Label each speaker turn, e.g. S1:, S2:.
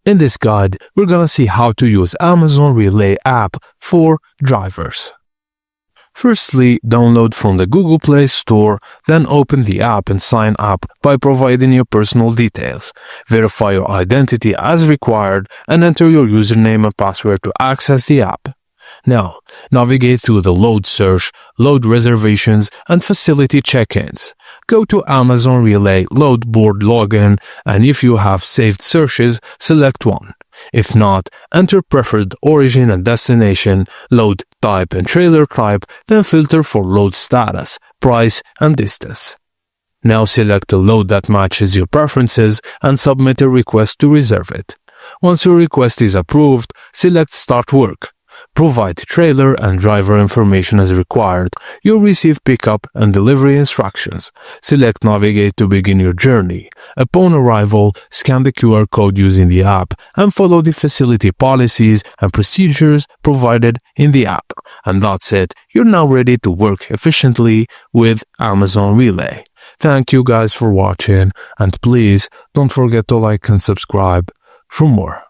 S1: In this guide, we're gonna see how to use Amazon Relay app for drivers. Firstly, download from the Google Play Store, then open the app and sign up by providing your personal details. Verify your identity as required and enter your username and password to access the app. Now, navigate through the Load Search, Load Reservations, and Facility Check-ins. Go to Amazon Relay Load Board Login, and if you have saved searches, select one. If not, enter preferred origin and destination, load type and trailer type, then filter for load status, price, and distance. Now select a load that matches your preferences and submit a request to reserve it. Once your request is approved, select Start Work. Provide trailer and driver information as required. You'll receive pickup and delivery instructions. Select Navigate to begin your journey. Upon arrival, scan the QR code using the app and follow the facility policies and procedures provided in the app. And that's it. You're now ready to work efficiently with Amazon Relay. Thank you guys for watching, and please don't forget to like and subscribe for more.